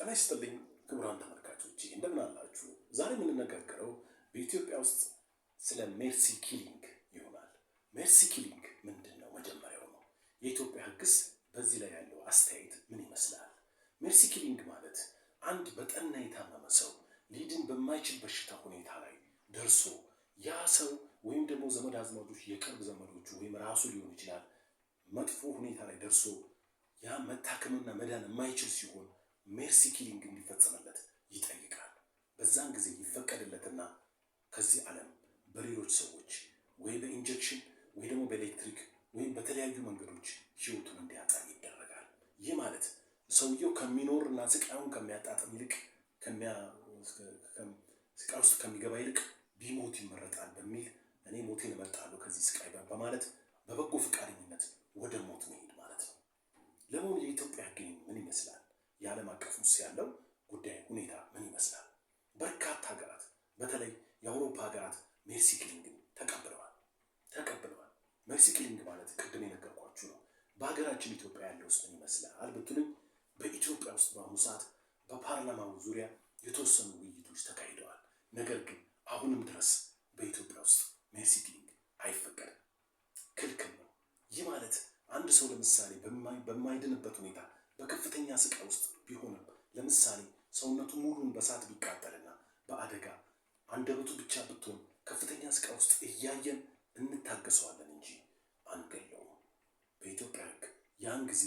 ጤና ይስጥልኝ ክቡራን ተመልካቾቼ እንደምን አላችሁ? ዛሬ የምንነጋገረው በኢትዮጵያ ውስጥ ስለ ሜርሲ ኪሊንግ ይሆናል። ሜርሲ ኪሊንግ ምንድን ነው? መጀመሪያው ነው። የኢትዮጵያ ሕግስ በዚህ ላይ ያለው አስተያየት ምን ይመስላል? ሜርሲ ኪሊንግ ማለት አንድ በጠና የታመመ ሰው ሊድን በማይችል በሽታ ሁኔታ ላይ ደርሶ ያ ሰው ወይም ደግሞ ዘመድ አዝማዶች፣ የቅርብ ዘመዶቹ ወይም ራሱ ሊሆን ይችላል መጥፎ ሁኔታ ላይ ደርሶ ያ መታከምና መዳን የማይችል ሲሆን ሜርሲ ኪሊንግ እንዲፈጸምለት ይጠይቃል። በዛን ጊዜ ይፈቀድለትና ከዚህ ዓለም በሌሎች ሰዎች ወይ በኢንጀክሽን ወይ ደግሞ በኤሌክትሪክ ወይም በተለያዩ መንገዶች ህይወቱን እንዲያጣ ይደረጋል። ይህ ማለት ሰውየው ከሚኖርና ስቃዩን ከሚያጣጥም ይልቅ ስቃይ ውስጥ ከሚገባ ይልቅ ቢሞት ይመረጣል በሚል እኔ ሞቴን እመርጣለሁ ከዚህ ስቃይ በማለት በበጎ ፈቃደኝነት ወደ ሞት መሄድ ማለት ነው። ለመሆኑ የኢትዮጵያ ሕግ ምን ይመስላል? የዓለም አቀፍ ውስጥ ያለው ጉዳይ ሁኔታ ምን ይመስላል? በርካታ ሀገራት በተለይ የአውሮፓ ሀገራት ሜርሲ ኪሊንግን ተቀብለዋል። ሜርሲ ኪሊንግ ማለት ቅድም የነገርኳችሁ ነው። በሀገራችን ኢትዮጵያ ያለው ውስጥ ምን ይመስላል ብትሉኝ፣ በኢትዮጵያ ውስጥ በአሁኑ ሰዓት በፓርላማው ዙሪያ የተወሰኑ ውይይቶች ተካሂደዋል። ነገር ግን አሁንም ድረስ በኢትዮጵያ ውስጥ ሜርሲ ኪሊንግ አይፈቀድም፣ ክልክል ነው። ይህ ማለት አንድ ሰው ለምሳሌ በማይድንበት ሁኔታ በከፍተኛ ስቃይ ውስጥ ቢሆንም ለምሳሌ ሰውነቱ ሙሉን በሳት ቢቃጠልና በአደጋ አንደበቱ ብቻ ብትሆን ከፍተኛ ስቃይ ውስጥ እያየን እንታገሰዋለን እንጂ አንገለውም። በኢትዮጵያ ሕግ ያን ጊዜ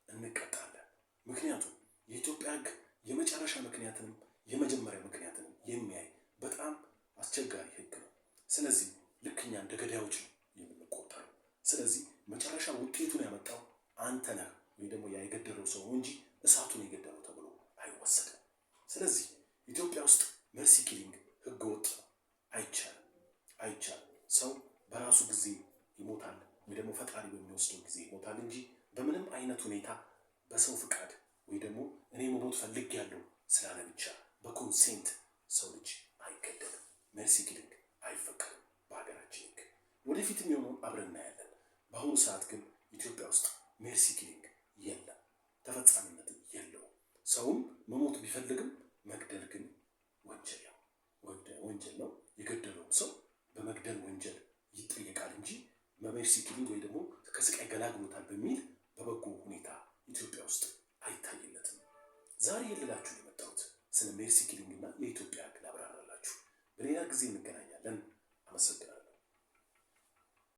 እንቀጣለን። ምክንያቱም የኢትዮጵያ ሕግ የመጨረሻ ምክንያትንም የመጀመሪያ ምክንያትንም የሚያይ በጣም አስቸጋሪ ሕግ ነው። ስለዚህ ልክ እኛ እንደ ገዳዮች ነው የምንቆጠረው። ስለዚህ መጨረሻ ውጤቱን ያመጣው አንተ ነህ ወይ ደግሞ ያ የገደለው ሰው እንጂ እሳቱን የገደለው ተብሎ አይወሰድም። ስለዚህ ኢትዮጵያ ውስጥ ሜርሲ ኪሊንግ ሕገ ወጥ ነው። አይቻልም። ሰው በራሱ ጊዜ ይሞታል ወይ ደግሞ ፈጣሪ በሚወስደው ጊዜ ይሞታል እንጂ በምንም አይነት ሁኔታ በሰው ፍቃድ ወይ ደግሞ እኔ መሞት ፈልጌያለሁ ስላለ ብቻ በኮንሴንት ሰው ልጅ አይገደልም። ሜርሲ ኪሊንግ አይፈቀድም በሀገራችን ሕግ። ወደፊት የሚሆነውን አብረን እናያለን። በአሁኑ ሰዓት ግን ኢትዮጵያ ውስጥ ሜርሲ ኪሊንግ የለም፣ ተፈጻሚነት የለውም። ሰውም መሞት ቢፈልግም መግደል ግን ወንጀል ነው። የገደለውም ሰው በመግደል ወንጀል ይጠየቃል እንጂ በሜርሲ ኪሊንግ ወይ ደግሞ ከስቃይ ገላግሎታል በሚል